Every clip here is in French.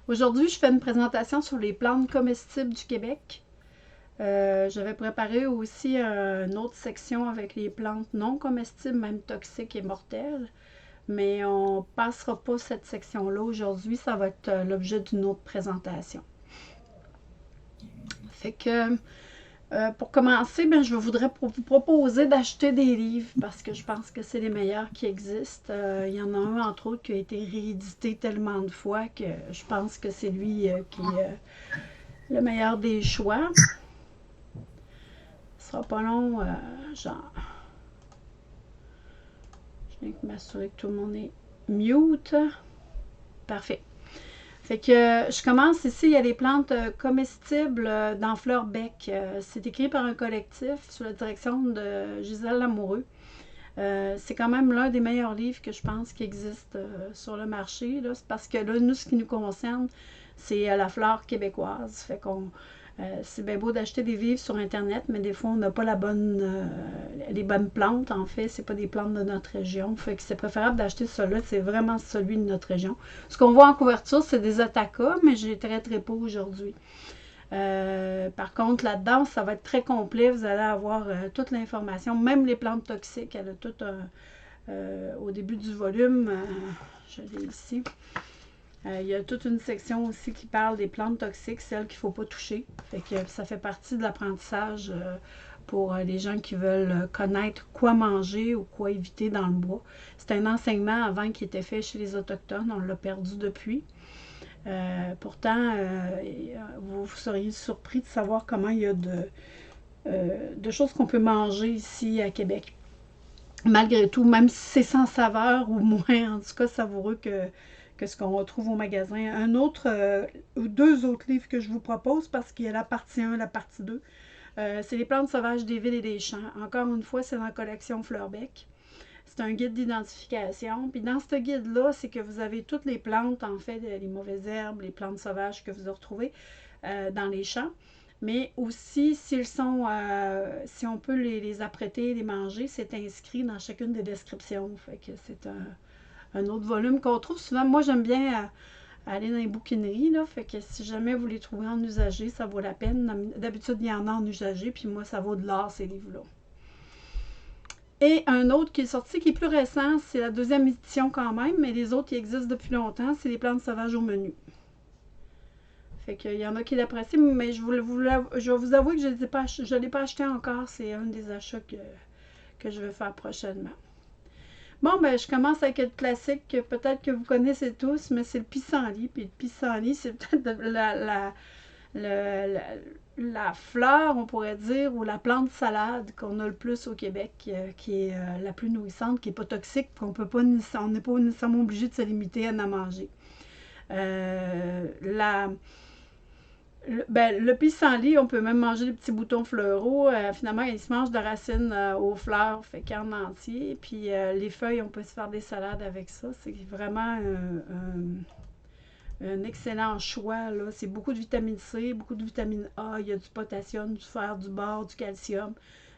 Aujourd'hui, je fais une présentation sur les plantes comestibles du Québec. J'avais préparé aussi une autre section avec les plantes non comestibles, même toxiques et mortelles. Mais on ne passera pas cette section-là aujourd'hui. Ça va être l'objet d'une autre présentation. Fait que pour commencer, ben, je voudrais vous proposer d'acheter des livres parce que je pense que c'est les meilleurs qui existent. Il y en a un, entre autres, qui a été réédité tellement de fois que je pense que c'est lui qui est le meilleur des choix. Ce sera pas long, genre. Je viens de m'assurer que tout le monde est mute. Parfait. Fait que je commence ici, il y a des plantes comestibles dans Fleur-Bec. C'est écrit par un collectif sous la direction de Gisèle Lamoureux. C'est quand même l'un des meilleurs livres que je pense qui existe sur le marché. C'est parce que là, nous, ce qui nous concerne, c'est la flore québécoise. Fait qu'on c'est bien beau d'acheter des livres sur Internet, mais des fois, on n'a pas les bonnes plantes. En fait, c'est pas des plantes de notre région. Fait que c'est préférable d'acheter celui-là. C'est vraiment celui de notre région. Ce qu'on voit en couverture, c'est des Ataka, mais je les traiterai pas aujourd'hui. Par contre, là-dedans, ça va être très complet. Vous allez avoir toute l'information, même les plantes toxiques. Elle a tout au début du volume. Je l'ai ici. Il y a toute une section aussi qui parle des plantes toxiques, celles qu'il ne faut pas toucher. Fait que ça fait partie de l'apprentissage pour les gens qui veulent connaître quoi manger ou quoi éviter dans le bois. C'est un enseignement avant qui était fait chez les Autochtones. On l'a perdu depuis. Pourtant, vous seriez surpris de savoir comment il y a de choses qu'on peut manger ici à Québec. Malgré tout, même si c'est sans saveur ou moins, en tout cas, savoureux que ce qu'on retrouve au magasin. Un autre ou deux autres livres que je vous propose parce qu'il y a la partie 1 et la partie 2. C'est les plantes sauvages des villes et des champs. Encore une fois, c'est dans la collection Fleur-Bec. C'est un guide d'identification. Puis dans ce guide-là, c'est que vous avez toutes les plantes, en fait, les mauvaises herbes, les plantes sauvages que vous retrouvez dans les champs. Mais aussi, si on peut les apprêter, les manger, c'est inscrit dans chacune des descriptions. Fait que c'est un autre volume qu'on trouve souvent. Moi, j'aime bien aller dans les bouquineries, là. Fait que si jamais vous les trouvez en usager, ça vaut la peine. D'habitude, il y en a en usager, puis moi, ça vaut de l'or, ces livres-là. Et un autre qui est sorti, qui est plus récent, c'est la deuxième édition quand même, mais les autres qui existent depuis longtemps, c'est les plantes sauvages au menu. Fait qu'il y en a qui l'apprécient, mais je vais vous avouer que je ne l'ai pas acheté encore. C'est un des achats que je vais faire prochainement. Bon, ben, je commence avec le classique que peut-être que vous connaissez tous, mais c'est le pissenlit. Puis le pissenlit, c'est peut-être la fleur, on pourrait dire, ou la plante salade qu'on a le plus au Québec, qui est la plus nourrissante, qui n'est pas toxique, qu'on peut pas, on n'est pas nécessairement obligé de se limiter à en manger. Euh, la, le pissenlit, on peut même manger les petits boutons fleuraux. Finalement, ils se mangent de racines aux fleurs, fait qu'en entier. Puis les feuilles, on peut se faire des salades avec ça. C'est vraiment un excellent choix. C'est beaucoup de vitamine C, beaucoup de vitamine A. Il y a du potassium, du fer, du bore, du calcium.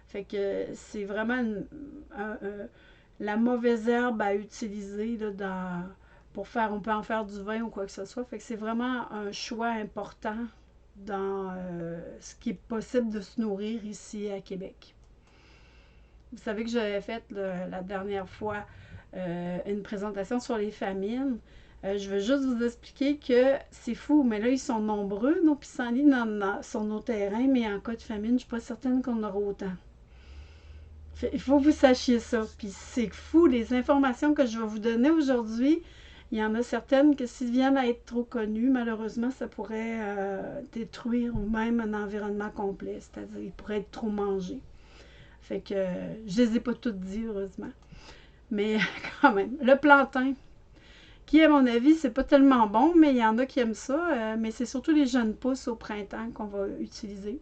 Fait que c'est vraiment la mauvaise herbe à utiliser là, pour faire. On peut en faire du vin ou quoi que ce soit. Fait que c'est vraiment un choix important dans ce qui est possible de se nourrir ici à Québec. Vous savez que j'avais fait la dernière fois une présentation sur les famines. Je veux juste vous expliquer que c'est fou, mais là, ils sont nombreux, nos pissenlits sur nos terrains, mais en cas de famine, je ne suis pas certaine qu'on aura autant. Il faut que vous sachiez ça. Puis c'est fou, les informations que je vais vous donner aujourd'hui, il y en a certaines que s'ils viennent à être trop connues, malheureusement, ça pourrait détruire même un environnement complet. C'est-à-dire, ils pourraient être trop mangés. Fait que je les ai pas toutes dit, heureusement. Mais quand même. Le plantain, qui, à mon avis, c'est pas tellement bon, mais il y en a qui aiment ça. Mais c'est surtout les jeunes pousses au printemps qu'on va utiliser.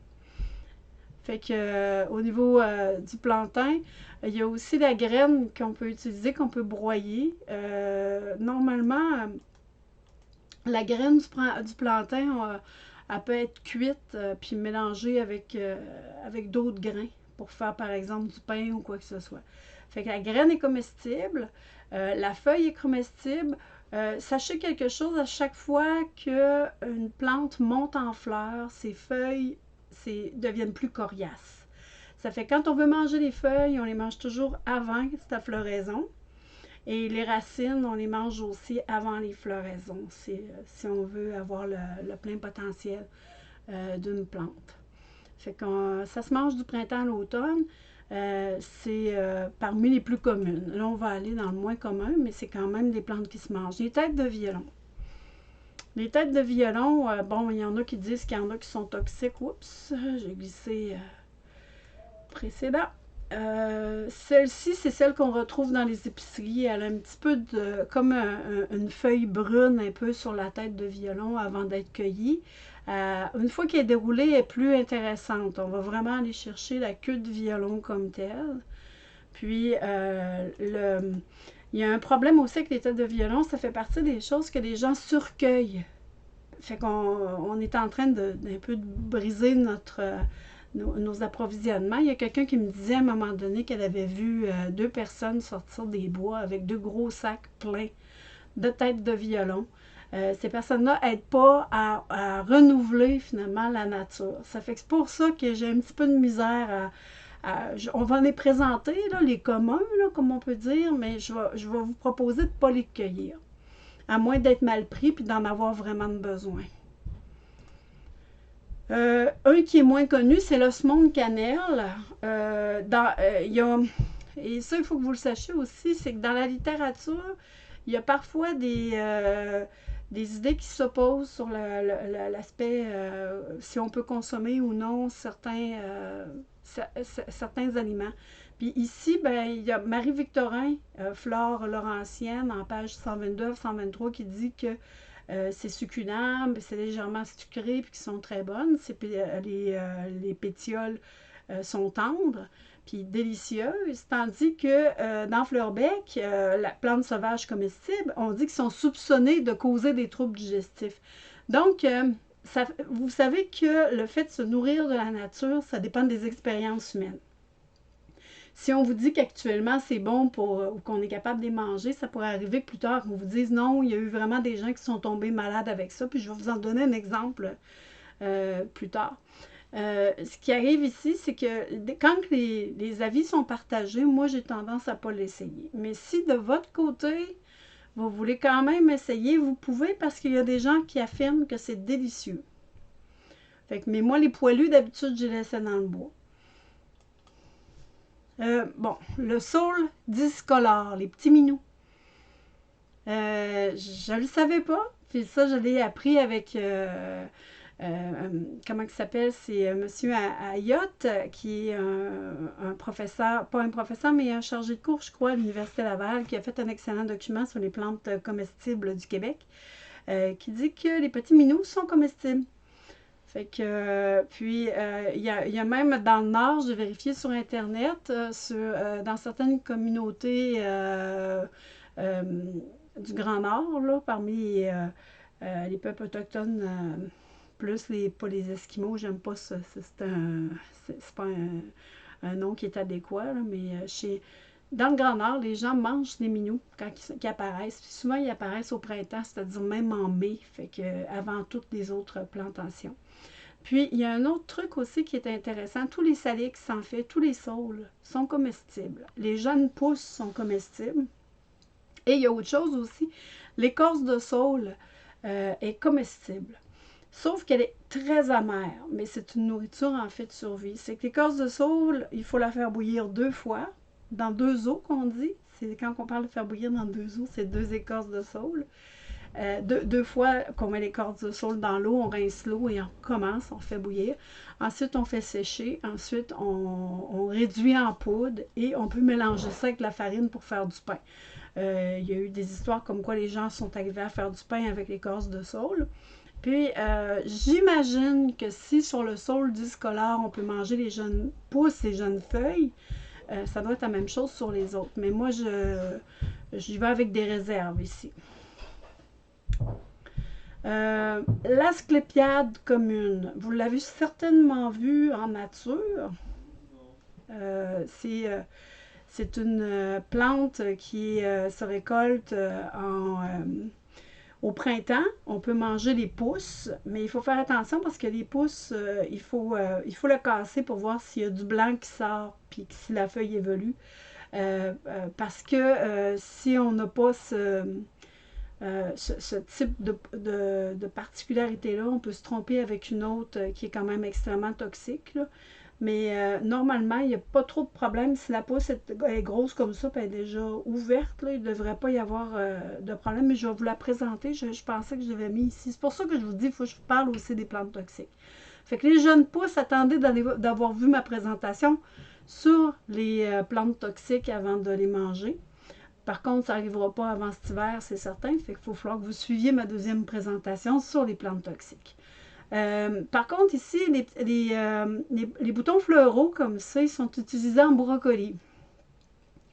Fait que au niveau du plantain, il y a aussi la graine qu'on peut utiliser, qu'on peut broyer. Normalement, la graine du plantain, elle peut être cuite puis mélangée avec d'autres grains pour faire par exemple du pain ou quoi que ce soit. Fait que la graine est comestible, la feuille est comestible, Sachez quelque chose, à chaque fois qu'une plante monte en fleurs, ses feuilles deviennent plus coriaces. Ça fait que quand on veut manger les feuilles, on les mange toujours avant sa floraison. Et les racines, on les mange aussi avant les floraisons, si on veut avoir le plein potentiel d'une plante. Fait que ça se mange du printemps à l'automne. C'est parmi les plus communes. Là, on va aller dans le moins commun, mais c'est quand même des plantes qui se mangent. Les têtes de violon. Les têtes de violon, bon, il y en a qui disent qu'il y en a qui sont toxiques. Oups, j'ai glissé précédent. Celle-ci, c'est celle qu'on retrouve dans les épiceries. Elle a un petit peu comme une feuille brune un peu sur la tête de violon avant d'être cueillie. Une fois qu'elle est déroulée, elle est plus intéressante. On va vraiment aller chercher la queue de violon comme telle. Puis, il y a un problème aussi avec les têtes de violon. Ça fait partie des choses que les gens surcueillent. Fait qu'on est en train d'un peu de briser nos approvisionnements. Il y a quelqu'un qui me disait à un moment donné qu'elle avait vu 2 personnes sortir des bois avec 2 gros sacs pleins de têtes de violon. Ces personnes-là n'aident pas à renouveler finalement la nature. Ça fait que c'est pour ça que j'ai un petit peu de misère on va les présenter, là, les communs, là, comme on peut dire, mais je vais vous proposer de ne pas les cueillir, à moins d'être mal pris et d'en avoir vraiment besoin. Un qui est moins connu, c'est l'osmone cannelle. Et ça, il faut que vous le sachiez aussi, c'est que dans la littérature, il y a parfois des idées qui s'opposent sur l'aspect si on peut consommer ou non certains aliments. Puis ici, ben, il y a Marie-Victorin, Flore Laurentienne, en page 122-123, qui dit que c'est succulent, c'est légèrement sucré, puis qui sont très bonnes. Les pétioles sont tendres, puis délicieuses, tandis que dans Fleurbec, la plante sauvage comestible, on dit qu'ils sont soupçonnés de causer des troubles digestifs. Donc, vous savez que le fait de se nourrir de la nature, ça dépend des expériences humaines. Si on vous dit qu'actuellement c'est bon ou qu'on est capable de les manger, ça pourrait arriver que plus tard qu'on vous dise non, il y a eu vraiment des gens qui sont tombés malades avec ça, puis je vais vous en donner un exemple plus tard. Ce qui arrive ici, c'est que quand les avis sont partagés, moi j'ai tendance à ne pas l'essayer. Mais si de votre côté, vous voulez quand même essayer, vous pouvez parce qu'il y a des gens qui affirment que c'est délicieux. Fait que, mais moi, les poilus, d'habitude, je les laissais dans le bois. Bon, le saule discolore, les petits minous. Je ne le savais pas. Puis ça, je l'ai appris avec, comment il s'appelle, c'est M. Ayotte, qui est un professeur, pas un professeur, mais un chargé de cours, je crois, à l'Université Laval, qui a fait un excellent document sur les plantes comestibles du Québec, qui dit que les petits minous sont comestibles. Fait que, puis, il y a même dans le Nord, j'ai vérifié sur Internet, dans certaines communautés du Grand Nord, là, parmi les peuples autochtones, pas les Esquimaux, j'aime pas ça, c'est pas un nom qui est adéquat, là, mais dans le Grand Nord, les gens mangent des minous quand ils apparaissent. Puis souvent, ils apparaissent au printemps, c'est-à-dire même en mai, fait que avant toutes les autres plantations. Puis, il y a un autre truc aussi qui est intéressant. Tous les salix, en fait, tous les saules sont comestibles. Les jeunes pousses sont comestibles. Et il y a autre chose aussi. L'écorce de saule est comestible. Sauf qu'elle est très amère, mais c'est une nourriture en fait de survie. C'est que l'écorce de saule, il faut la faire bouillir 2 fois, dans 2 eaux qu'on dit. C'est quand on parle de faire bouillir dans 2 eaux, c'est 2 écorces de saule. 2 fois qu'on met l'écorce de saule dans l'eau, on rince l'eau et on recommence, on fait bouillir. Ensuite, on fait sécher. Ensuite, on réduit en poudre et on peut mélanger ça avec la farine pour faire du pain. Il y a eu des histoires comme quoi les gens sont arrivés à faire du pain avec l'écorce de saule. Puis, j'imagine que si sur le saule discolore, on peut manger les jeunes pousses, les jeunes feuilles, ça doit être la même chose sur les autres. Mais moi, j'y vais avec des réserves ici. L'asclépiade commune, vous l'avez certainement vu en nature. C'est une plante qui se récolte Au printemps, on peut manger les pousses, mais il faut faire attention parce que les pousses, il faut le casser pour voir s'il y a du blanc qui sort, puis si la feuille évolue. Parce que si on n'a pas ce type de particularité-là, on peut se tromper avec une autre qui est quand même extrêmement toxique, là. Mais normalement, il n'y a pas trop de problème. Si la pousse est grosse comme ça, puis elle est déjà ouverte, là, il ne devrait pas y avoir de problème. Mais je vais vous la présenter. Je pensais que je l'avais mis ici. C'est pour ça que je vous dis qu'il faut que je vous parle aussi des plantes toxiques. Fait que les jeunes pousses, attendez d'avoir vu ma présentation sur les plantes toxiques avant de les manger. Par contre, ça n'arrivera pas avant cet hiver, c'est certain. Fait qu'il faut falloir que vous suiviez ma deuxième présentation sur les plantes toxiques. Par contre, ici, les boutons fleuraux comme ça, ils sont utilisés en brocoli.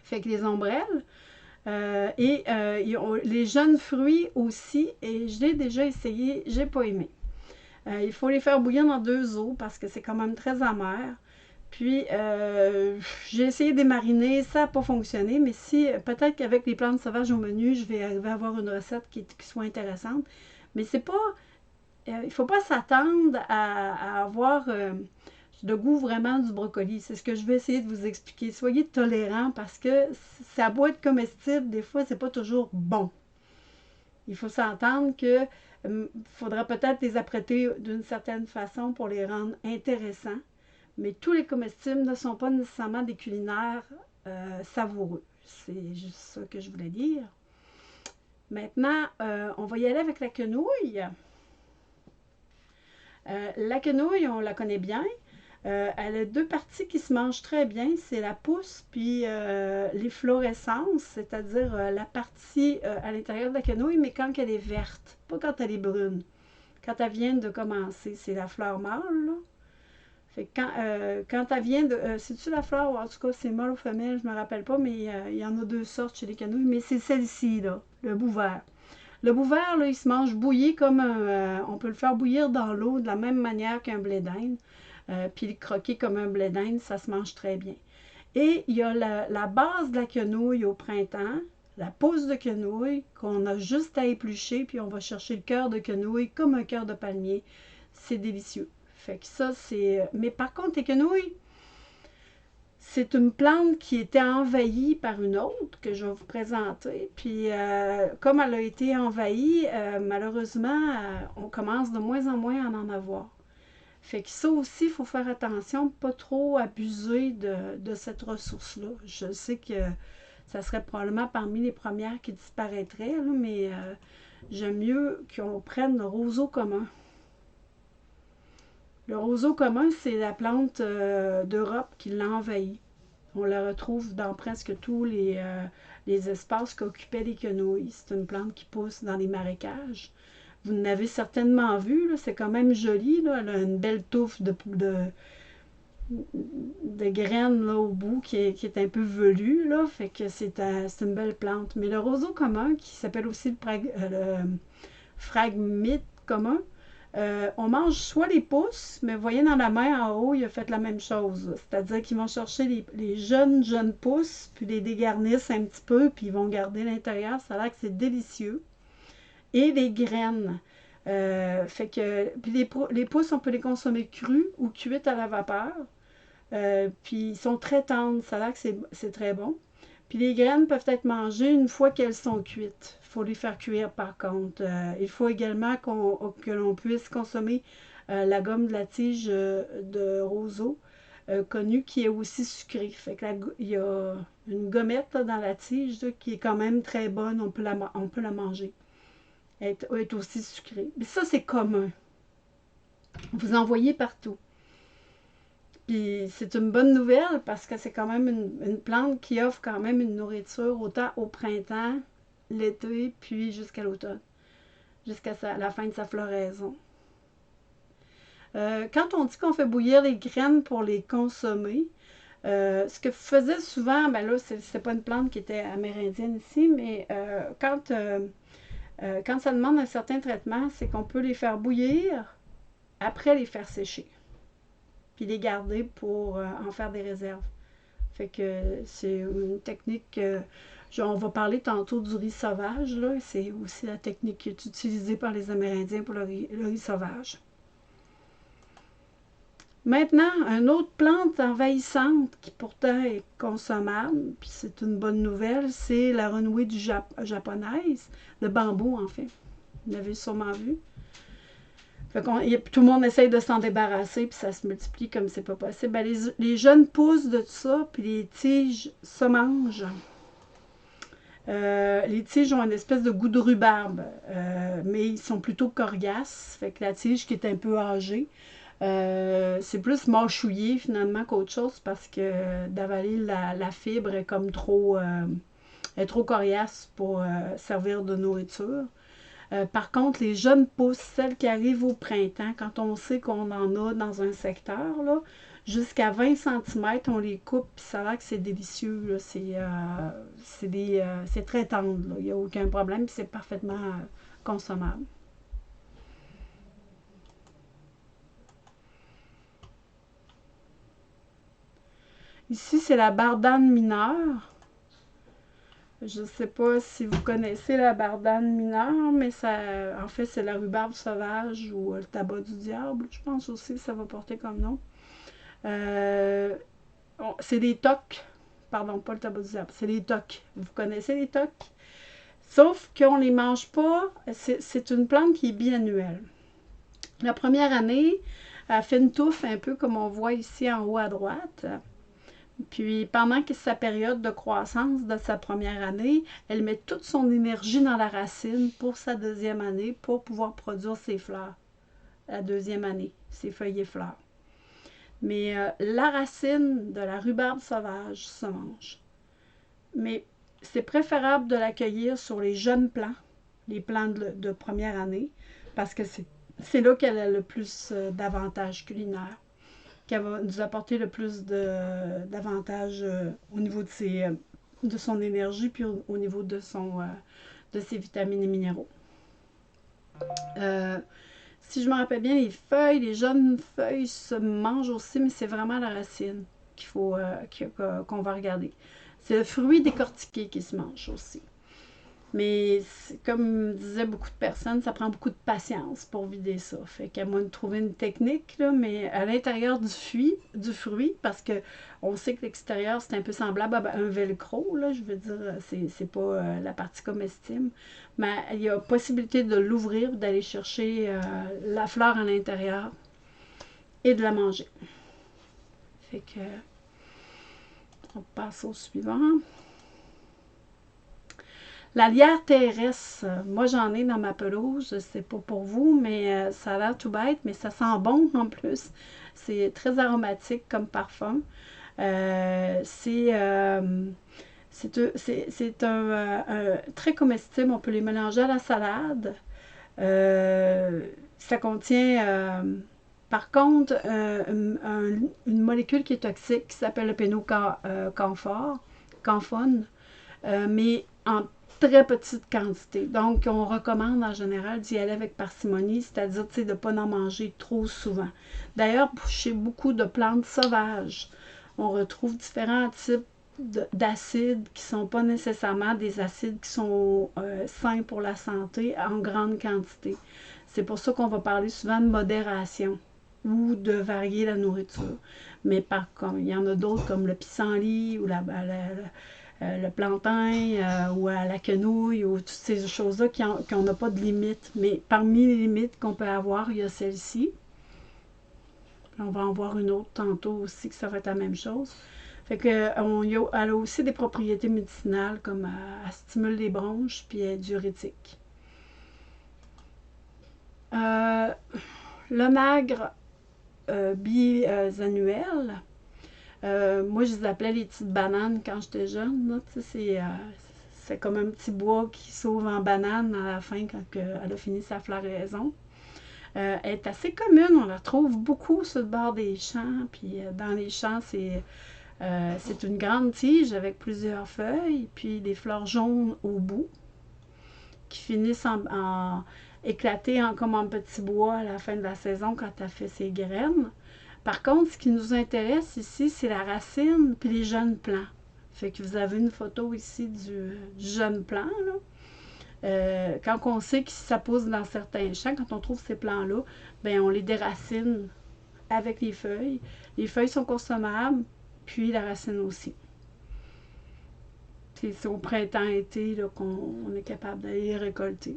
Fait que les ombrelles les jeunes fruits aussi, et je l'ai déjà essayé, j'ai pas aimé. Il faut les faire bouillir dans 2 eaux parce que c'est quand même très amer. Puis, j'ai essayé de les mariner, ça n'a pas fonctionné, mais si, peut-être qu'avec les plantes sauvages au menu, je vais arriver à avoir une recette qui soit intéressante. Mais c'est pas, il ne faut pas s'attendre à avoir le goût vraiment du brocoli. C'est ce que je vais essayer de vous expliquer. Soyez tolérants parce que ça doit être comestible, des fois, c'est pas toujours bon. Il faut s'entendre que faudra peut-être les apprêter d'une certaine façon pour les rendre intéressants. Mais tous les comestibles ne sont pas nécessairement des culinaires savoureux. C'est juste ça que je voulais dire. Maintenant, on va y aller avec la quenouille. La quenouille, on la connaît bien. Elle a 2 parties qui se mangent très bien. C'est la pousse puis l'efflorescence, c'est-à-dire la partie à l'intérieur de la quenouille, mais quand elle est verte, pas quand elle est brune. Quand elle vient de commencer, c'est la fleur mâle, là. Fait que quand elle vient de. C'est-tu la fleur ou en tout cas c'est mâle ou femelle, je me rappelle pas, mais il y en a 2 sortes chez les quenouilles, mais c'est celle-ci, là, le bout vert. Le bout vert, là, il se mange bouilli comme on peut le faire bouillir dans l'eau de la même manière qu'un blé d'Inde. Puis le croquer comme un blé d'Inde, ça se mange très bien. Et il y a la base de la quenouille au printemps, la pousse de quenouille qu'on a juste à éplucher, puis on va chercher le cœur de quenouille comme un cœur de palmier. C'est délicieux. Fait que ça, c'est. Mais par contre, les quenouilles, c'est une plante qui était envahie par une autre que je vais vous présenter. Puis, comme elle a été envahie, malheureusement, on commence de moins en moins à en avoir. Fait que ça aussi, il faut faire attention, pas trop abuser de cette ressource-là. Je sais que ça serait probablement parmi les premières qui disparaîtraient, là, mais j'aime mieux qu'on prenne le roseau commun. Le roseau commun, c'est la plante d'Europe qui l'a envahi. On la retrouve dans presque tous les espaces qu'occupaient les quenouilles. C'est une plante qui pousse dans les marécages. Vous l'avez certainement vu, c'est quand même joli. Là. Elle a une belle touffe de graines là, au bout qui est un peu velue. Là, fait que c'est une belle plante. Mais le roseau commun, qui s'appelle aussi le phragmite commun, on mange soit les pousses, mais vous voyez dans la main en haut, il a fait la même chose. C'est-à-dire qu'ils vont chercher les jeunes pousses, puis les dégarnissent un petit peu, puis ils vont garder l'intérieur. Ça a l'air que c'est délicieux. Et les graines. Fait que puis les pousses, on peut les consommer crues ou cuites à la vapeur. Puis ils sont très tendres. Ça a l'air que c'est très bon. Puis les graines peuvent être mangées une fois qu'elles sont cuites. Il faut les faire cuire par contre. Il faut également que l'on puisse consommer la gomme de la tige de roseau, connue, qui est aussi sucrée. Fait que il y a une gommette là, dans la tige là, qui est quand même très bonne. On peut la manger. Elle est aussi sucrée. Mais ça, c'est commun. Vous en voyez partout. Puis c'est une bonne nouvelle parce que c'est quand même une plante qui offre quand même une nourriture autant au printemps, l'été, puis jusqu'à l'automne, jusqu'à la fin de sa floraison. Quand on dit qu'on fait bouillir les graines pour les consommer, ce que faisait souvent, ben là, c'est pas une plante qui était amérindienne ici, mais quand ça demande un certain traitement, c'est qu'on peut les faire bouillir après les faire sécher. Puis les garder pour en faire des réserves. Fait que c'est une technique On va parler tantôt du riz sauvage, là. C'est aussi la technique qui est utilisée par les Amérindiens pour le riz sauvage. Maintenant, une autre plante envahissante qui pourtant est consommable, puis c'est une bonne nouvelle, c'est la renouée japonaise, le bambou en fait. Vous l'avez sûrement vu. Tout le monde essaye de s'en débarrasser, puis ça se multiplie comme c'est pas possible. Ben, les jeunes pousses de tout ça, puis les tiges se mangent. Les tiges ont une espèce de goût de rhubarbe, mais ils sont plutôt coriaces. Fait que la tige qui est un peu âgée, c'est plus mâchouillé finalement qu'autre chose parce que d'avaler la fibre est comme trop, est trop coriace pour servir de nourriture. Par contre, les jeunes pousses, celles qui arrivent au printemps, quand on sait qu'on en a dans un secteur, là, jusqu'à 20 cm, on les coupe, puis ça a l'air que c'est délicieux. C'est très tendre. Il n'y a aucun problème, puis c'est parfaitement consommable. Ici, c'est la bardane mineure. Je ne sais pas si vous connaissez la bardane mineure, mais ça, en fait, c'est la rhubarbe sauvage ou le tabac du diable. Je pense aussi que ça va porter comme nom. C'est des tocs. Pardon, pas le tabac du diable, c'est les tocs. Vous connaissez les tocs? Sauf qu'on ne les mange pas. C'est une plante qui est biannuelle. La première année, elle fait une touffe un peu comme on voit ici en haut à droite. Puis pendant que sa période de croissance de sa première année, elle met toute son énergie dans la racine pour sa deuxième année pour pouvoir produire ses fleurs. La deuxième année, ses feuilles et fleurs. Mais la racine de la rhubarbe sauvage se mange. Mais c'est préférable de l'accueillir sur les jeunes plants, les plants de première année, parce que c'est là qu'elle a le plus d'avantages culinaires, qu'elle va nous apporter le plus d'avantages au niveau de son énergie, puis au niveau de ses vitamines et minéraux. Si je me rappelle bien, les jeunes feuilles se mangent aussi, mais c'est vraiment la racine qu'on va regarder. C'est le fruit décortiqué qui se mange aussi. Mais comme disaient beaucoup de personnes, ça prend beaucoup de patience pour vider ça. Fait qu'à moins de trouver une technique, là, mais à l'intérieur du fruit, parce que on sait que l'extérieur, c'est un peu semblable à un velcro, là, je veux dire, c'est pas la partie comestible. Mais il y a possibilité de l'ouvrir, d'aller chercher la fleur à l'intérieur et de la manger. Fait que on passe au suivant. La lierre terrestre, moi j'en ai dans ma pelouse, c'est pas pour vous, mais ça a l'air tout bête, mais ça sent bon en plus. C'est très aromatique comme parfum. C'est très comestible, on peut les mélanger à la salade. Ça contient par contre une molécule qui est toxique qui s'appelle le pénocamphones, mais en très petite quantité. Donc, on recommande en général d'y aller avec parcimonie, c'est-à-dire de ne pas en manger trop souvent. D'ailleurs, chez beaucoup de plantes sauvages, on retrouve différents types d'acides qui ne sont pas nécessairement des acides qui sont sains pour la santé en grande quantité. C'est pour ça qu'on va parler souvent de modération ou de varier la nourriture. Mais il y en a d'autres comme le pissenlit ou le plantain ou à la quenouille ou toutes ces choses-là qu'on n'a pas de limite. Mais parmi les limites qu'on peut avoir, il y a celle-ci. On va en voir une autre tantôt aussi que ça va être la même chose. Fait que elle a aussi des propriétés médicinales comme elle stimule les bronches puis elle est diurétique. Le magre biannuel. Moi, je les appelais les petites bananes quand j'étais jeune. C'est comme un petit bois qui s'ouvre en banane à la fin quand elle a fini sa floraison. Elle est assez commune, on la trouve beaucoup sur le bord des champs. Puis dans les champs, c'est une grande tige avec plusieurs feuilles, puis des fleurs jaunes au bout qui finissent en éclater comme en petit bois à la fin de la saison quand elle fait ses graines. Par contre, ce qui nous intéresse ici, c'est la racine puis les jeunes plants. Fait que vous avez une photo ici du jeune plant, là. Quand on sait que ça pousse dans certains champs, quand on trouve ces plants-là, ben on les déracine avec les feuilles. Les feuilles sont consommables, puis la racine aussi. C'est au printemps-été qu'on est capable d'aller les récolter.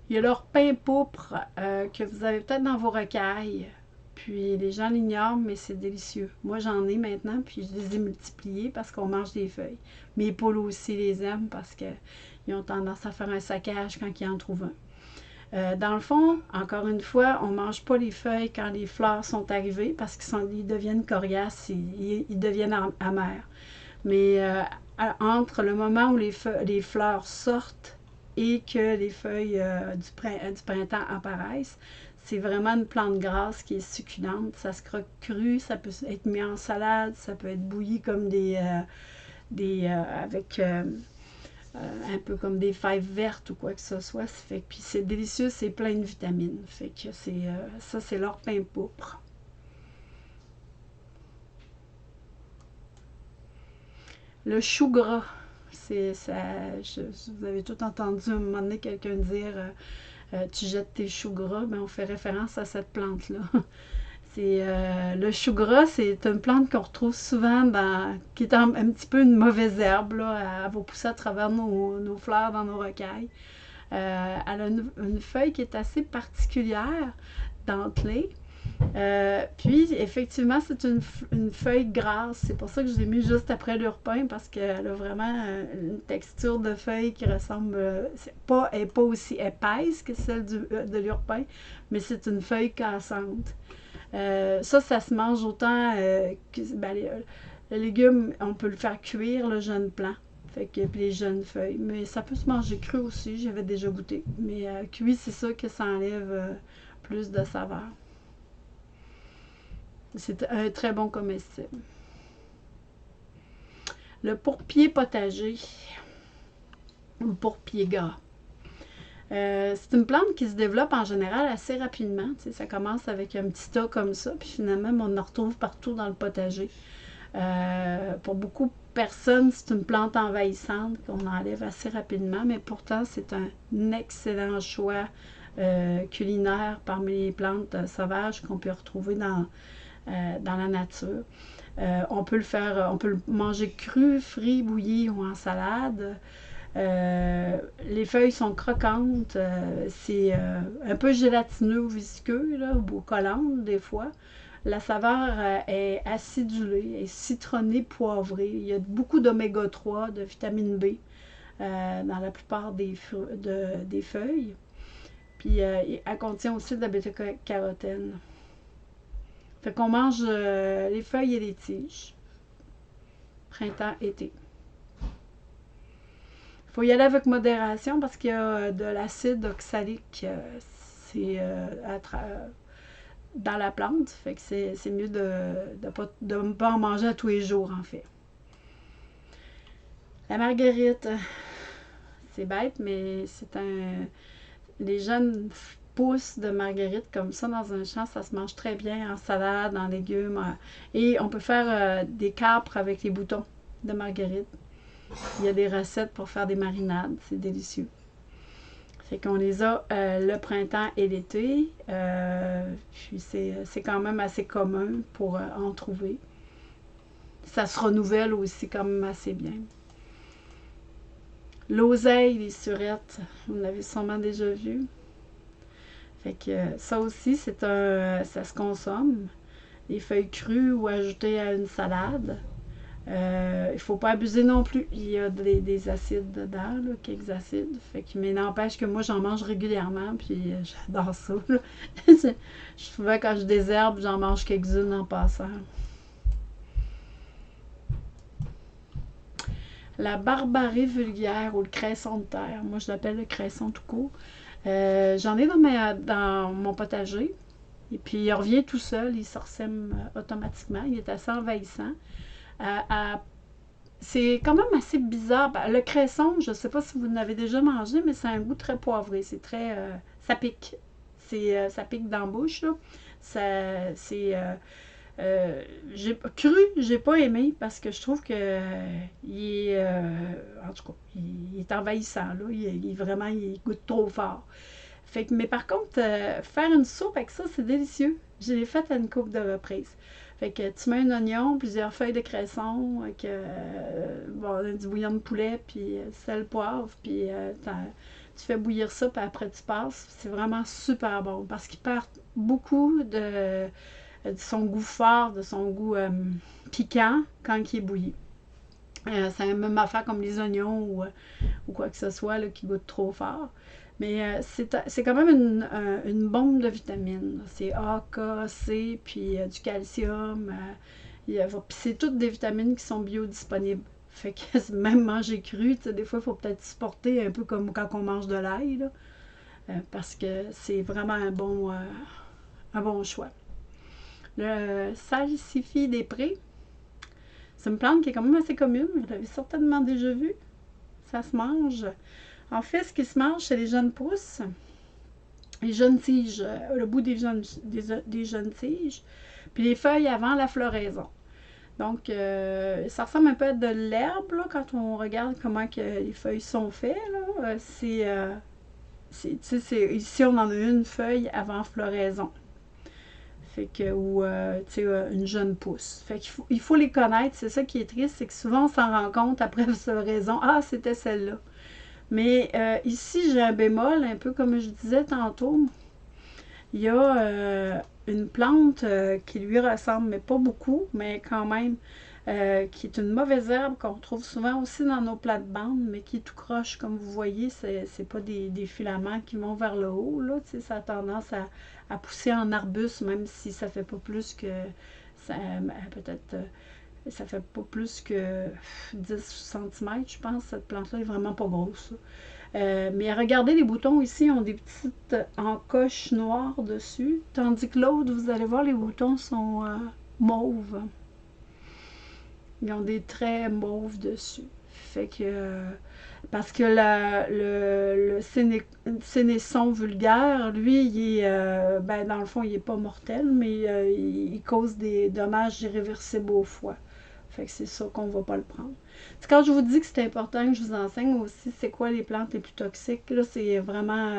Il y a leur pain pourpre que vous avez peut-être dans vos rocailles. Puis les gens l'ignorent, mais c'est délicieux. Moi, j'en ai maintenant, puis je les ai multipliés parce qu'on mange des feuilles. Mes poules aussi les aiment parce qu'ils ont tendance à faire un saccage quand ils en trouvent un. Dans le fond, encore une fois, on ne mange pas les feuilles quand les fleurs sont arrivées parce qu'ils deviennent coriaces, ils deviennent amers. Mais entre le moment où les fleurs sortent et que les feuilles du printemps apparaissent, c'est vraiment une plante grasse qui est succulente. Ça se croque cru, ça peut être mis en salade, ça peut être bouilli comme avec un peu comme des fèves vertes ou quoi que ce soit. Puis c'est délicieux, c'est plein de vitamines. Fait que ça, c'est leur pain pourpre. Le chou gras, vous avez tout entendu à un moment donné quelqu'un dire tu jettes tes choux gras, ben on fait référence à cette plante-là. Le chou gras, c'est une plante qu'on retrouve souvent qui est un petit peu une mauvaise herbe. Là, elle va pousser à travers nos fleurs dans nos rocailles. Elle a une feuille qui est assez particulière, dentelée. Puis, effectivement, c'est une feuille grasse. C'est pour ça que je l'ai mis juste après l'urpin, parce qu'elle a vraiment une texture de feuille qui ressemble... elle n'est pas aussi épaisse que celle de l'urpin, mais c'est une feuille cassante. Ça se mange autant le légume, on peut le faire cuire, le jeune plant. Fait que, puis les jeunes feuilles. Mais ça peut se manger cru aussi, j'avais déjà goûté. Mais cuit, c'est sûr que ça enlève plus de saveur. C'est un très bon comestible. Le pourpier potager, ou pourpier gras. C'est une plante qui se développe en général assez rapidement. Ça commence avec un petit tas comme ça, puis finalement, on en retrouve partout dans le potager. Pour beaucoup de personnes, c'est une plante envahissante qu'on enlève assez rapidement, mais pourtant, c'est un excellent choix culinaire parmi les plantes sauvages qu'on peut retrouver dans la nature. On peut le manger cru, frit, bouilli ou en salade. Les feuilles sont croquantes, c'est un peu gélatineux ou visqueux, là, ou collante des fois. La saveur est acidulée, est citronnée, poivrée. Il y a beaucoup d'oméga 3, de vitamine B dans la plupart des feuilles. Puis elle contient aussi de la bêta-carotène. Fait qu'on mange les feuilles et les tiges. Printemps, été. Il faut y aller avec modération parce qu'il y a de l'acide oxalique dans la plante. Fait que c'est mieux de ne pas en manger à tous les jours, en fait. La marguerite, c'est bête, mais les jeunes pousses de marguerite comme ça dans un champ, ça se mange très bien en salade, en légumes. Et on peut faire des capres avec les boutons de marguerite. Il y a des recettes pour faire des marinades, c'est délicieux. Fait qu'on les a le printemps et l'été. Puis c'est quand même assez commun pour en trouver. Ça se renouvelle aussi quand même assez bien. L'oseille, les surettes, vous l'avez sûrement déjà vu. Fait que ça aussi, ça se consomme. Les feuilles crues ou ajoutées à une salade. Il ne faut pas abuser non plus. Il y a des acides dedans, là, quelques acides. Fait que, mais n'empêche que moi, j'en mange régulièrement, puis j'adore ça. Souvent, quand je désherbe, j'en mange quelques-unes en passant. La barbarie vulgaire ou le cresson de terre. Moi, je l'appelle le cresson tout court. J'en ai dans mon potager. Et puis, il revient tout seul. Il se ressème automatiquement. Il est assez envahissant. C'est quand même assez bizarre. Le cresson, je ne sais pas si vous l'avez déjà mangé, mais c'est un goût très poivré. C'est très... ça pique. Ça pique dans la bouche, là. J'ai pas aimé parce que je trouve que il est, en tout cas, il est envahissant, là. Vraiment, il goûte trop fort. Fait que, mais par contre, faire une soupe avec ça, c'est délicieux. Je l'ai fait à une couple de reprises. Fait que tu mets un oignon, plusieurs feuilles de cresson, avec bon, du bouillon de poulet, puis sel, poivre, puis tu fais bouillir ça, puis après tu passes. C'est vraiment super bon parce qu'il perd beaucoup de son goût fort, de son goût piquant quand il est bouilli. C'est la même affaire comme les oignons ou quoi que ce soit là, qui goûte trop fort. Mais c'est quand même une bombe de vitamines. C'est A, K, C, puis du calcium. Puis c'est toutes des vitamines qui sont biodisponibles. Fait que même manger cru, des fois, il faut peut-être supporter un peu comme quand on mange de l'ail, là, parce que c'est vraiment un bon choix. Le salsifis des prés, c'est une plante qui est quand même assez commune. Vous l'avez certainement déjà vu. Ça se mange. En fait, ce qui se mange, c'est les jeunes pousses, les jeunes tiges, le bout des jeunes tiges, puis les feuilles avant la floraison. Donc, ça ressemble un peu à de l'herbe, là, quand on regarde comment que les feuilles sont faites. Là. Ici, on en a une feuille avant floraison. Fait que, ou, une jeune pousse. Fait qu'il faut les connaître. C'est ça qui est triste, c'est que souvent, on s'en rend compte après la floraison. Ah, c'était celle-là. Mais ici, j'ai un bémol, un peu comme je disais tantôt. Il y a une plante qui lui ressemble, mais pas beaucoup, mais quand même, qui est une mauvaise herbe qu'on retrouve souvent aussi dans nos plates-bandes, mais qui est tout croche, comme vous voyez. C'est pas des filaments qui vont vers le haut, là. Ça a tendance à pousser en arbuste, même si ça fait pas plus que... peut-être... ça fait pas plus que 10 cm, je pense. Cette plante-là est vraiment pas grosse. Mais regardez, les boutons ici ont des petites encoches noires dessus. Tandis que l'autre, vous allez voir, les boutons sont mauves. Ils ont des traits mauves dessus. Fait que... parce que le sénesson vulgaire, lui, il est, dans le fond, il n'est pas mortel, mais il cause des dommages irréversibles au foie. Fait que c'est ça qu'on ne va pas le prendre. T'sais, quand je vous dis que c'est important que je vous enseigne aussi c'est quoi les plantes les plus toxiques, là, c'est vraiment...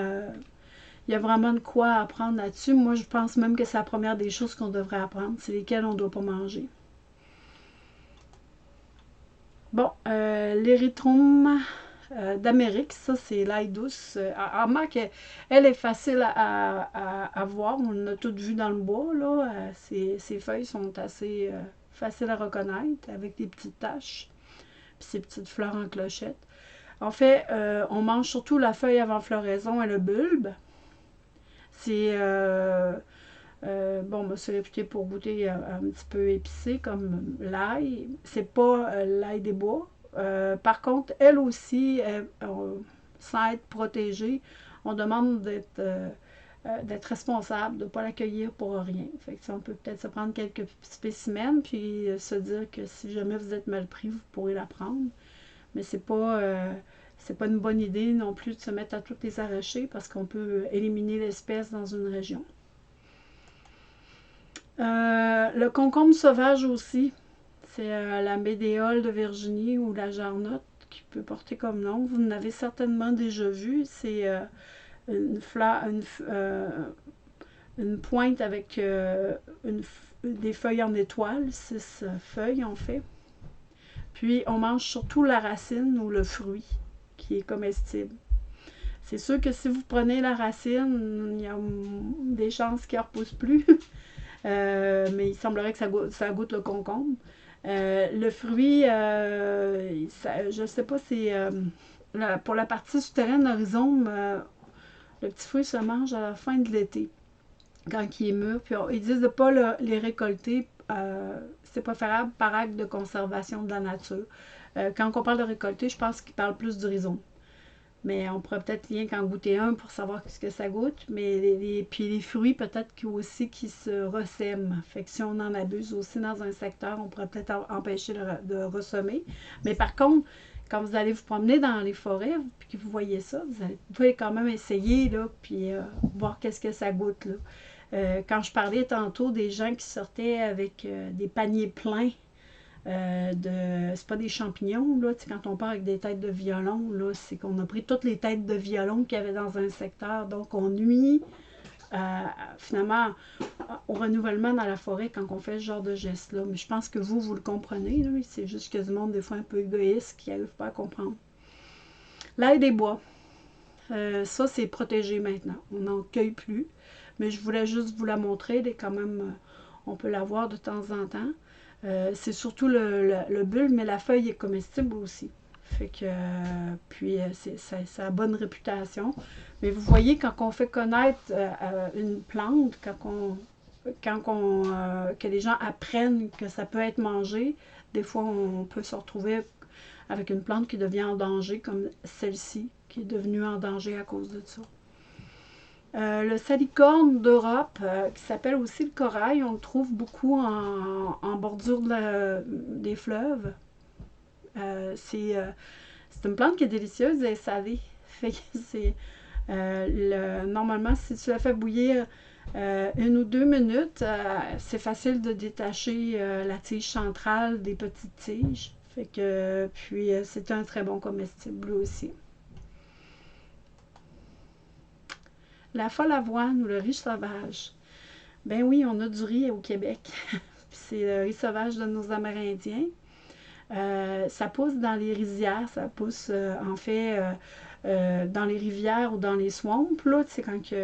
il y a vraiment de quoi apprendre là-dessus. Moi, je pense même que c'est la première des choses qu'on devrait apprendre. C'est lesquelles on ne doit pas manger. Bon, l'érythrome d'Amérique, ça, c'est l'ail douce. En marque, elle est facile à voir. On l'a toutes vu dans le bois, là. Ses feuilles sont assez faciles à reconnaître, avec des petites taches, puis ces petites fleurs en clochette. En fait, on mange surtout la feuille avant floraison et le bulbe. C'est bon, c'est réputé pour goûter un petit peu épicé comme l'ail. C'est pas l'ail des bois. Par contre, elle aussi, sans être protégée, on demande d'être responsable, de ne pas l'accueillir pour rien. Fait que, on peut peut-être se prendre quelques spécimens, puis se dire que si jamais vous êtes mal pris, vous pourrez la prendre. Mais c'est pas une bonne idée non plus de se mettre à toutes les arracher parce qu'on peut éliminer l'espèce dans une région. Le concombre sauvage aussi, c'est la médéole de Virginie ou la jarnotte qui peut porter comme nom. Vous en avez certainement déjà vu. C'est une fleur, une pointe avec des feuilles en étoile, 6 feuilles en fait. Puis on mange surtout la racine ou le fruit qui est comestible. C'est sûr que si vous prenez la racine, il y a des chances qu'il ne repousse plus. Mais il semblerait que ça goûte le concombre. Le fruit, je ne sais pas, c'est pour la partie souterraine, le rhizome, le petit fruit se mange à la fin de l'été, quand il est mûr. Puis ils disent de ne pas les récolter. C'est préférable par acte de conservation de la nature. Quand on parle de récolter, je pense qu'ils parlent plus du rhizome. Mais on pourrait peut-être rien qu'en goûter un pour savoir ce que ça goûte. Mais puis les fruits, peut-être aussi qui se ressèment. Fait que si on en abuse aussi dans un secteur, on pourrait peut-être empêcher de ressemer. Mais par contre, quand vous allez vous promener dans les forêts, puis que vous voyez ça, vous pouvez quand même essayer, là, puis voir qu'est-ce que ça goûte, là. Quand je parlais tantôt des gens qui sortaient avec des paniers pleins c'est pas des champignons, là, quand on part avec des têtes de violon, là, c'est qu'on a pris toutes les têtes de violon qu'il y avait dans un secteur, donc on nuit finalement au renouvellement dans la forêt quand on fait ce genre de geste-là. Mais je pense que vous le comprenez, c'est juste que du monde des fois un peu égoïste qui n'arrive pas à comprendre. L'ail des bois, ça c'est protégé maintenant, on n'en cueille plus, mais je voulais juste vous la montrer, quand même on peut la voir de temps en temps. C'est surtout le bulbe, mais la feuille est comestible aussi. Fait que, puis, ça a bonne réputation. Mais vous voyez, quand on fait connaître une plante, que les gens apprennent que ça peut être mangé, des fois, on peut se retrouver avec une plante qui devient en danger, comme celle-ci, qui est devenue en danger à cause de ça. Le salicorne d'Europe, qui s'appelle aussi le corail, on le trouve beaucoup en bordure des fleuves. C'est une plante qui est délicieuse et salée. Fait que normalement, si tu la fais bouillir 1 ou 2 minutes, c'est facile de détacher la tige centrale des petites tiges. Fait que, puis, c'est un très bon comestible aussi. La folle avoine ou le riz sauvage. Ben oui, on a du riz au Québec. C'est le riz sauvage de nos Amérindiens. Ça pousse dans les rizières, ça pousse en fait dans les rivières ou dans les swamps, là, tu sais, quand il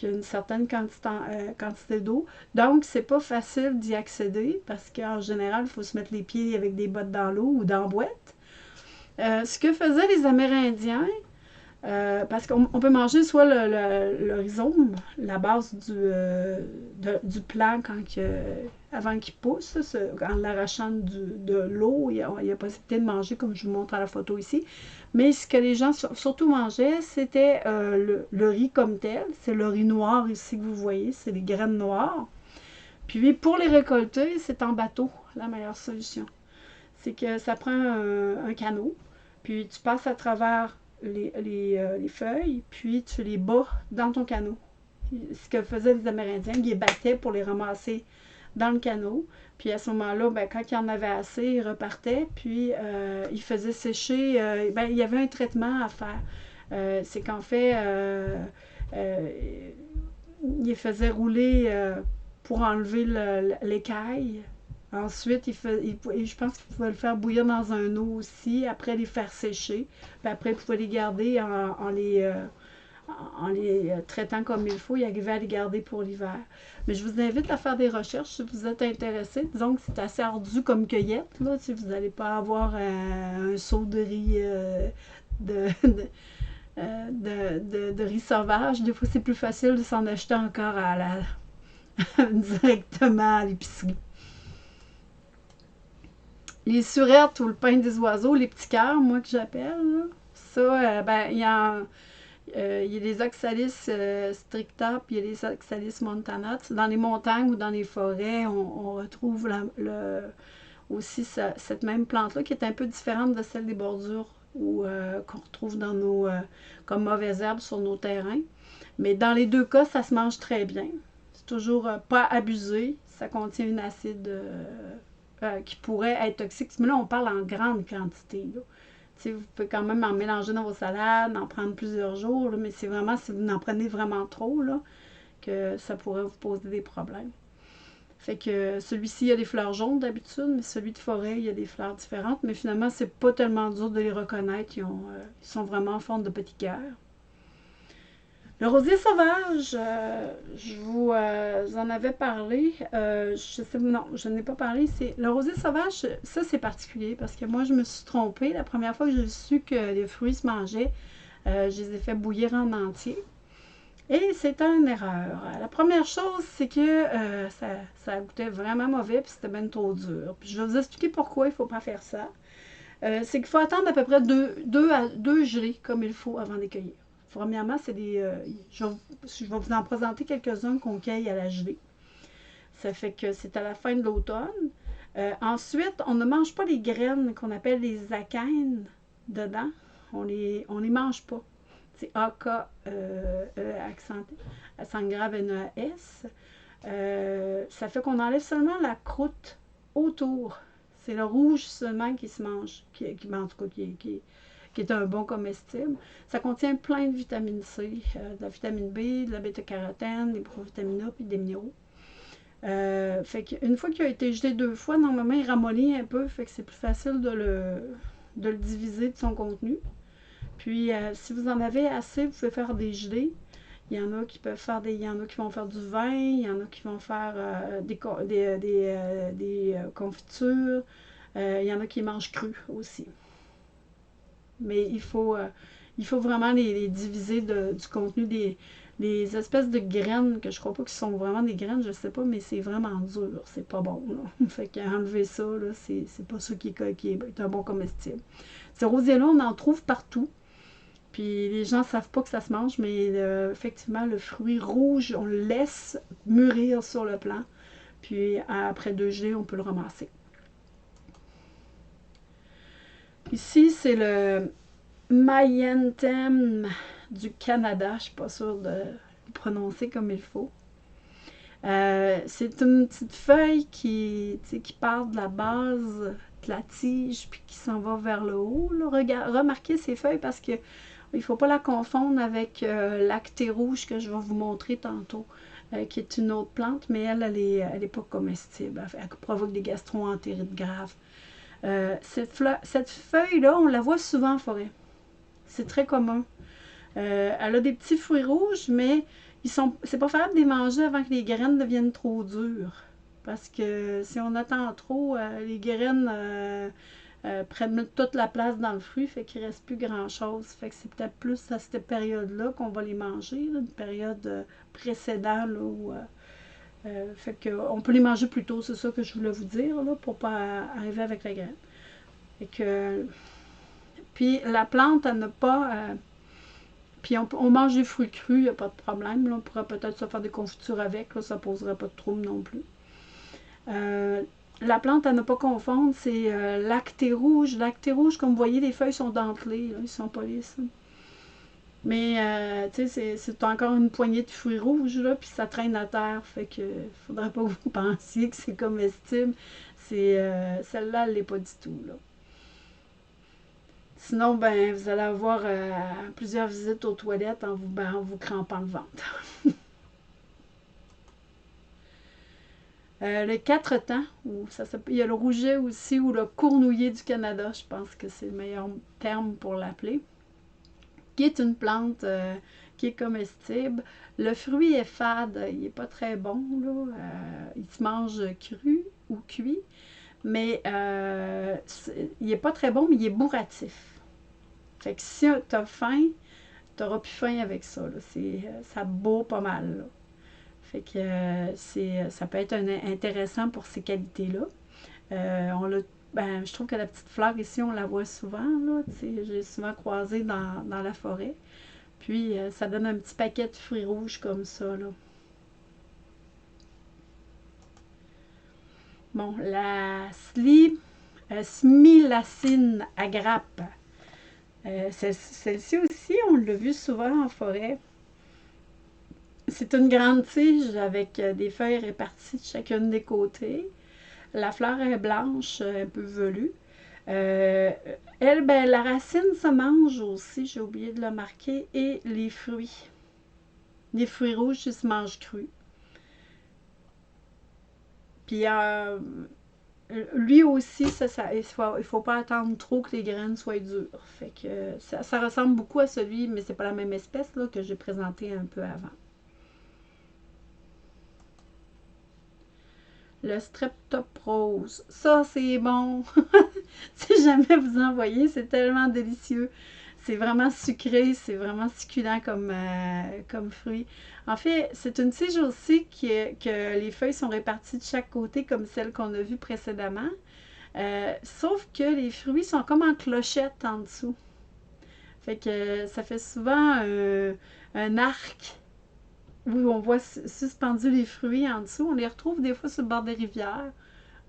y a une certaine quantité d'eau. Donc, c'est pas facile d'y accéder parce qu'en général, il faut se mettre les pieds avec des bottes dans l'eau ou dans la boîte. Ce que faisaient les Amérindiens, parce qu'on peut manger soit le rhizome, la base du plant avant qu'il pousse, en l'arrachant de l'eau, il y a possibilité de manger comme je vous montre à la photo ici. Mais ce que les gens surtout mangeaient, c'était le riz comme tel. C'est le riz noir ici que vous voyez, c'est les graines noires. Puis pour les récolter, c'est en bateau, la meilleure solution. C'est que ça prend un canot, puis tu passes à travers les feuilles, puis tu les bats dans ton canot. Ce que faisaient les Amérindiens, ils les battaient pour les ramasser dans le canot. Puis à ce moment-là, ben, quand il y en avait assez, ils repartaient, puis ils faisaient sécher. Il y avait un traitement à faire. C'est qu'en fait, ils les faisaient rouler pour enlever l'écaille. Ensuite, je pense qu'il pouvait le faire bouillir dans un eau aussi, après les faire sécher. Puis après, il pouvait les garder en les traitant comme il faut. Il arrivait à les garder pour l'hiver. Mais je vous invite à faire des recherches si vous êtes intéressé. Disons que c'est assez ardu comme cueillette, là, si vous n'allez pas avoir un seau de riz de riz sauvage. Des fois, c'est plus facile de s'en acheter encore directement à l'épicerie. Les surettes ou le pain des oiseaux, les petits cœurs, moi que j'appelle, ça, il y a des Oxalis stricta, puis il y a des Oxalis montana. Dans les montagnes ou dans les forêts, on retrouve aussi cette même plante-là qui est un peu différente de celle des bordures qu'on retrouve dans comme mauvaises herbes sur nos terrains. Mais dans les deux cas, ça se mange très bien. C'est toujours pas abusé. Ça contient une acide qui pourrait être toxique. Mais là, on parle en grande quantité. Vous pouvez quand même en mélanger dans vos salades, en prendre plusieurs jours, là, mais c'est vraiment si vous en prenez vraiment trop, là, que ça pourrait vous poser des problèmes. Fait que celui-ci, il y a des fleurs jaunes d'habitude, mais celui de forêt, il y a des fleurs différentes. Mais finalement, c'est pas tellement dur de les reconnaître. Ils sont vraiment en forme de petits cœurs. Le rosier sauvage, je vous en avais parlé. Non, je n'ai pas parlé. Le rosier sauvage, ça c'est particulier parce que moi je me suis trompée. La première fois que j'ai su que les fruits se mangeaient, je les ai fait bouillir en entier. Et c'était une erreur. La première chose, c'est que ça goûtait vraiment mauvais puis c'était bien trop dur. Puis je vais vous expliquer pourquoi il ne faut pas faire ça. C'est qu'il faut attendre à peu près deux gelées comme il faut avant de les cueillir. Premièrement, c'est je vais vous en présenter quelques-uns qu'on cueille à la gelée. Ça fait que c'est à la fin de l'automne. Ensuite, on ne mange pas les graines qu'on appelle les akènes dedans. On les mange pas. c'est accent grave N-E-S. Ça fait qu'on enlève seulement la croûte autour. C'est le rouge seulement qui se mange, en tout cas, qui est un bon comestible. Ça contient plein de vitamine C, de la vitamine B, de la bêta-carotène, des provitamines A, puis des minéraux. Fait qu'une fois qu'il a été jeté 2 fois, normalement, il ramollit un peu, fait que c'est plus facile de le diviser de son contenu. Puis, si vous en avez assez, vous pouvez faire des gelées. Il y en a qui peuvent faire il y en a qui vont faire du vin, il y en a qui vont faire des confitures, il y en a qui mangent cru aussi. Mais il faut vraiment les diviser du contenu des espèces de graines, que je crois pas que ce sont vraiment des graines, je sais pas, mais c'est vraiment dur, c'est pas bon, là. Fait qu'enlever ça, là, c'est pas ça qui est un bon comestible. Ce rosier-là, on en trouve partout. Puis les gens ne savent pas que ça se mange, mais effectivement, le fruit rouge, on le laisse mûrir sur le plant. Puis après 2 gelées, on peut le ramasser. Ici, c'est le Mayentem du Canada. Je ne suis pas sûre de le prononcer comme il faut. C'est une petite feuille qui part de la base de la tige puis qui s'en va vers le haut. Là. Remarquez ces feuilles parce que il ne faut pas la confondre avec l'acté rouge que je vais vous montrer tantôt, qui est une autre plante, mais elle est pas comestible. Elle provoque des gastro-entérites graves. Cette feuille-là, on la voit souvent en forêt. C'est très commun. Elle a des petits fruits rouges, mais c'est pas faisable de les manger avant que les graines deviennent trop dures. Parce que si on attend trop, les graines prennent toute la place dans le fruit, fait qu'il ne reste plus grand-chose. Fait que c'est peut-être plus à cette période-là qu'on va les manger, là, une période précédente là, où fait qu'on peut les manger plus tôt, c'est ça que je voulais vous dire, là, pour pas arriver avec la graine. Fait que, puis la plante, elle n'a pas... puis on mange des fruits crus, il n'y a pas de problème. Là, on pourrait peut-être se faire des confitures avec, là, ça ne poserait pas de trouble non plus. La plante à ne pas confondre, c'est l'acté rouge. L'acté rouge, comme vous voyez, les feuilles sont dentelées, là, ils sont pas lisses. Mais, tu sais, c'est encore une poignée de fruits rouges, là, puis ça traîne à terre. Fait que faudrait pas que vous pensiez que c'est comestible. Celle-là, elle l'est pas du tout, là. Sinon, ben, vous allez avoir plusieurs visites aux toilettes en vous crampant le ventre. Le 4 temps, il y a le rouget aussi, ou le cournouiller du Canada, je pense que c'est le meilleur terme pour l'appeler, qui est une plante qui est comestible. Le fruit est fade, il n'est pas très bon, là. Il se mange cru ou cuit, mais il n'est pas très bon, mais il est bourratif. Fait que si tu as faim, tu n'auras plus faim avec ça. Là. Ça bourre pas mal, là. Fait que ça peut être intéressant pour ces qualités-là. Je trouve que la petite fleur ici, on la voit souvent. J'ai souvent croisé dans la forêt. Puis, ça donne un petit paquet de fruits rouges comme ça. Là. Bon, la Smilacine à grappe. Celle-ci aussi, on l'a vu souvent en forêt. C'est une grande tige avec des feuilles réparties de chacune des côtés. La fleur est blanche, un peu velue. Elle, ben, la racine se mange aussi, j'ai oublié de le marquer, et les fruits. Les fruits rouges, ils se mangent crus. Puis, lui aussi, il faut pas attendre trop que les graines soient dures. Fait que ça ressemble beaucoup à celui, mais c'est pas la même espèce là, que j'ai présenté un peu avant. Le streptoprose. Ça, c'est bon. Si jamais vous en voyez, c'est tellement délicieux. C'est vraiment sucré, c'est vraiment succulent comme fruit. En fait, c'est une tige aussi que les feuilles sont réparties de chaque côté comme celle qu'on a vue précédemment. Sauf que les fruits sont comme en clochette en dessous. Fait que ça fait souvent un arc où on voit suspendus les fruits en dessous. On les retrouve des fois sur le bord des rivières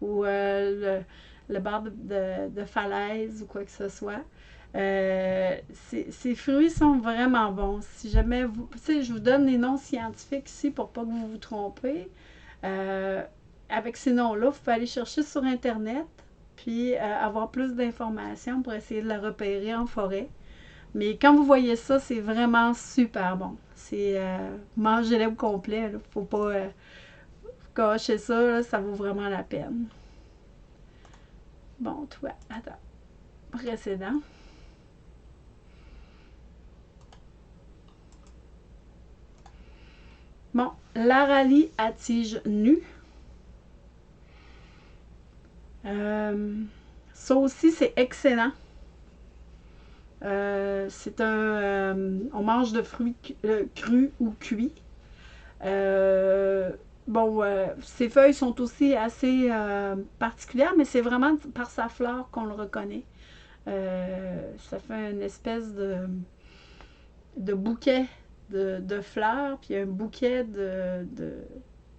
ou le bord de falaise ou quoi que ce soit. Ces fruits sont vraiment bons. Si jamais vous... Tu sais, je vous donne les noms scientifiques ici pour pas que vous vous trompez. Euh, Avec ces noms-là, vous pouvez aller chercher sur Internet, puis avoir plus d'informations pour essayer de la repérer en forêt. Mais quand vous voyez ça, c'est vraiment super bon. C'est mangez-le au complet. Là. Faut pas gâcher ça, là, ça vaut vraiment la peine. Bon, toi, attends. Précédent. Bon, l'aralie à tige nue. Ça aussi, c'est excellent. C'est on mange de fruits crus ou cuits. Bon, ses feuilles sont aussi assez particulières, mais c'est vraiment par sa fleur qu'on le reconnaît. Ça fait une espèce de bouquet de fleurs, puis un bouquet de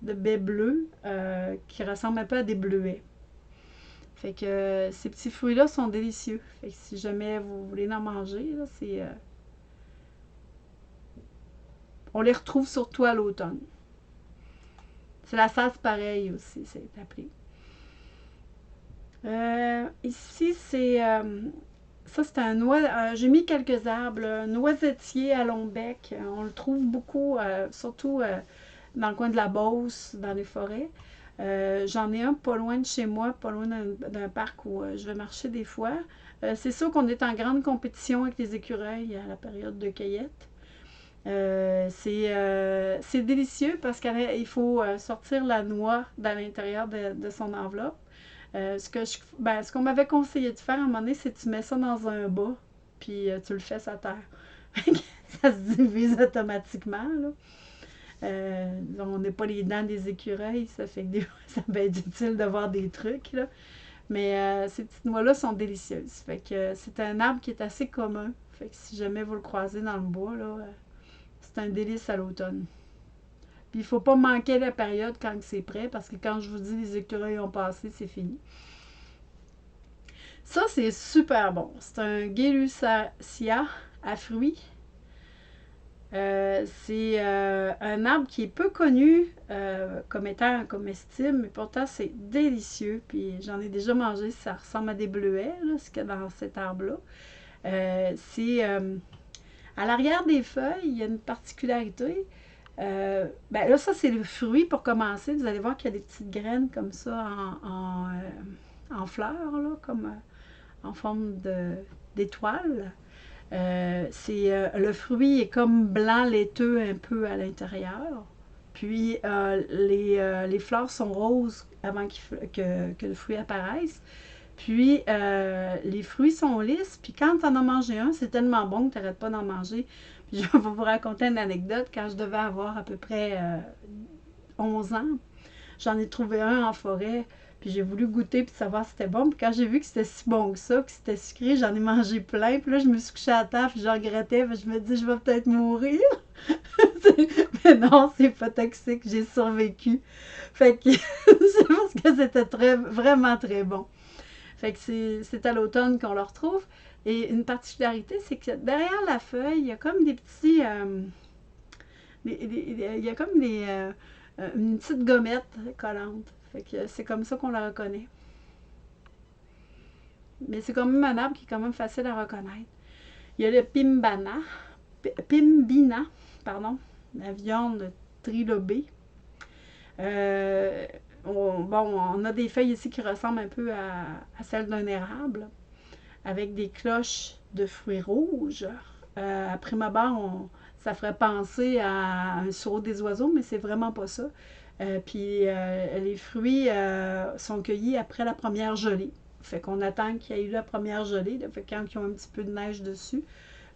baies bleues qui ressemble un peu à des bleuets. Fait que ces petits fruits-là sont délicieux. Fait que si jamais vous voulez en manger, là, on les retrouve surtout à l'automne. C'est la salse pareil aussi, c'est appelé. Ici, ça, c'est un noix. J'ai mis quelques arbres. Un noisetier à long bec. On le trouve beaucoup, surtout dans le coin de la Beauce, dans les forêts. J'en ai un pas loin de chez moi, pas loin d'un parc où je vais marcher des fois. C'est sûr qu'on est en grande compétition avec les écureuils à la période de cueillette. C'est délicieux parce qu'il faut sortir la noix de l'intérieur de son enveloppe. Ce qu'on m'avait conseillé de faire à un moment donné, c'est que tu mets ça dans un bas, puis tu le fais à terre. Ça se divise automatiquement. Là. On n'a pas les dents des écureuils, ça fait que des fois, ça peut être utile de voir des trucs. Là. Mais ces petites noix-là sont délicieuses. Fait que c'est un arbre qui est assez commun. Fait que si jamais vous le croisez dans le bois, là, c'est un délice à l'automne. Puis il ne faut pas manquer la période quand c'est prêt, parce que quand je vous dis les écureuils ont passé, c'est fini. Ça, c'est super bon. C'est un Gaylussacia à fruits. C'est un arbre qui est peu connu comme étant un comestible, mais pourtant c'est délicieux. Puis j'en ai déjà mangé, ça ressemble à des bleuets, là, ce qu'il y a dans cet arbre-là. C'est à l'arrière des feuilles, il y a une particularité. Ben là, ça, c'est le fruit pour commencer. Vous allez voir qu'il y a des petites graines comme ça en fleurs, là, comme en forme d'étoile. Le fruit est comme blanc laiteux un peu à l'intérieur. Puis les fleurs sont roses avant que le fruit apparaisse. Puis les fruits sont lisses. Puis quand tu en as mangé un, c'est tellement bon que tu n'arrêtes pas d'en manger. Puis je vais vous raconter une anecdote. Quand je devais avoir à peu près 11 ans, j'en ai trouvé un en forêt. Puis j'ai voulu goûter puis savoir si c'était bon. Puis quand j'ai vu que c'était si bon que ça, que c'était sucré, j'en ai mangé plein. Puis là, je me suis couchée à table, puis je regrettais. Puis je me dis, je vais peut-être mourir. Mais non, c'est pas toxique, j'ai survécu. Fait que c'est parce que c'était vraiment très bon. Fait que c'est à l'automne qu'on le retrouve. Et une particularité, c'est que derrière la feuille, il y a comme des petits... il y a comme une petite gommette collante. Fait que c'est comme ça qu'on la reconnaît. Mais c'est quand même un arbre qui est quand même facile à reconnaître. Il y a le pimbina, pardon, la viande trilobée. On a des feuilles ici qui ressemblent un peu à celles d'un érable, avec des cloches de fruits rouges. À prime abord, ça ferait penser à un sureau des oiseaux, mais c'est vraiment pas ça. Puis les fruits sont cueillis après la première gelée. Fait qu'on attend qu'il y ait eu la première gelée, là, fait quand ils ont un petit peu de neige dessus.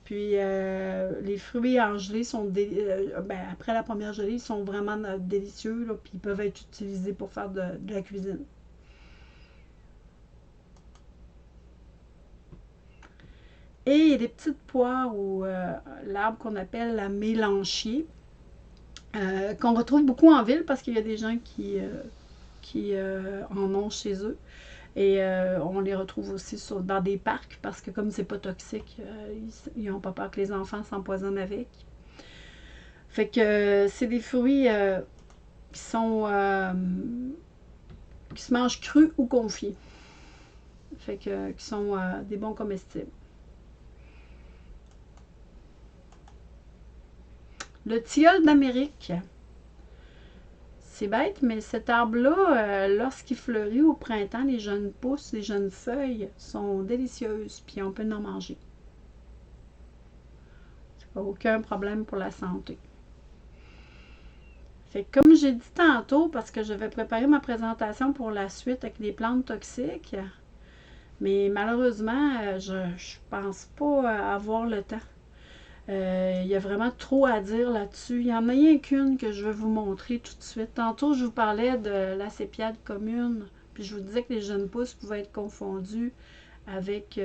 Puis les fruits en gelée sont après la première gelée, ils sont vraiment délicieux, là, puis ils peuvent être utilisés pour faire de la cuisine. Et il y a des petites poires ou l'arbre qu'on appelle la mélanchier, qu'on retrouve beaucoup en ville parce qu'il y a des gens qui en ont chez eux. Et on les retrouve aussi dans des parcs parce que comme c'est pas toxique, ils n'ont pas peur que les enfants s'empoisonnent avec. Fait que c'est des fruits qui sont qui se mangent crus ou confits. Fait que qui sont des bons comestibles. Le tilleul d'Amérique. C'est bête, mais cet arbre-là, lorsqu'il fleurit au printemps, les jeunes pousses, les jeunes feuilles sont délicieuses, puis on peut en manger. C'est pas aucun problème pour la santé. Fait que comme j'ai dit tantôt, parce que je vais préparer ma présentation pour la suite avec les plantes toxiques, mais malheureusement, je pense pas avoir le temps. Il y a vraiment trop à dire là-dessus. Il y en a rien qu'une que je vais vous montrer tout de suite. Tantôt, je vous parlais de l'acépiade commune, puis je vous disais que les jeunes pousses pouvaient être confondus avec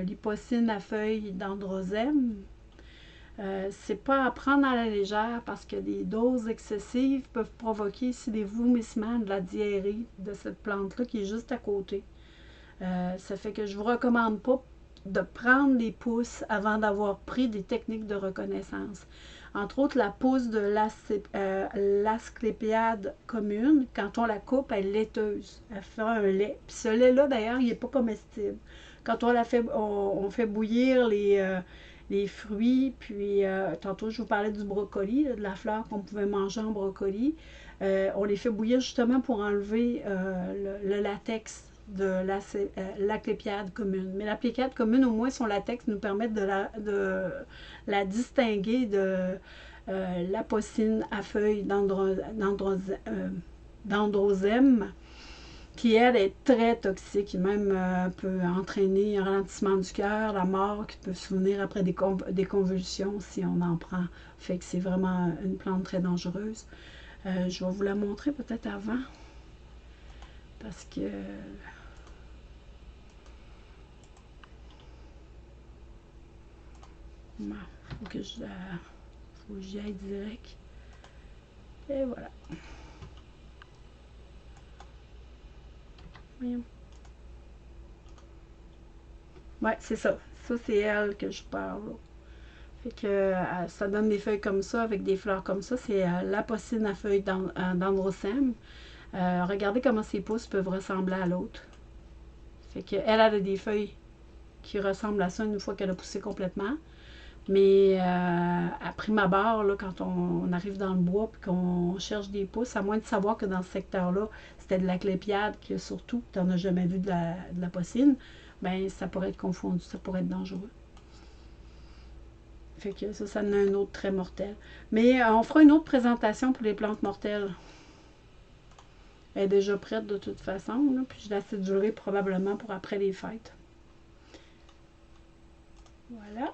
l'hypocine à feuilles d'androsème. C'est pas à prendre à la légère parce que des doses excessives peuvent provoquer ici des vomissements, de la diarrhée de cette plante-là qui est juste à côté. Ça fait que je vous recommande pas de prendre les pousses avant d'avoir pris des techniques de reconnaissance. Entre autres, la pousse de l'asclépiade commune, quand on la coupe, elle est laiteuse. Elle fait un lait. Puis ce lait-là, d'ailleurs, il n'est pas comestible. Quand on la fait, on fait bouillir les fruits, puis tantôt je vous parlais du brocoli, de la fleur qu'on pouvait manger en brocoli. On les fait bouillir justement pour enlever le latex de l'aclépiade commune. Mais l'aclépiade commune, au moins, son latex nous permet de la distinguer de l'apocine à feuilles d'androsème, qui, elle, est très toxique et même peut entraîner un ralentissement du cœur, la mort, qui peut souvenir après des convulsions si on en prend. Fait que c'est vraiment une plante très dangereuse. Je vais vous la montrer peut-être avant, parce que faut que j'y aille direct. Et voilà. Voyons. Ouais, c'est ça. Ça, c'est elle que je parle. Fait que ça donne des feuilles comme ça, avec des fleurs comme ça. C'est l'apocine à feuilles d'androsème. Regardez comment ses pousses peuvent ressembler à l'autre. Fait qu'elle a des feuilles qui ressemblent à ça une fois qu'elle a poussé complètement. Mais à prime abord, là, quand on arrive dans le bois et qu'on cherche des pousses, à moins de savoir que dans ce secteur-là, c'était de la clépiade, que surtout, tu n'en as jamais vu de la possine, ben ça pourrait être confondu, ça pourrait être dangereux. Fait que ça en a un autre très mortel. Mais on fera une autre présentation pour les plantes mortelles. Elle est déjà prête de toute façon, là, puis je la cédulerai probablement pour après les fêtes. Voilà.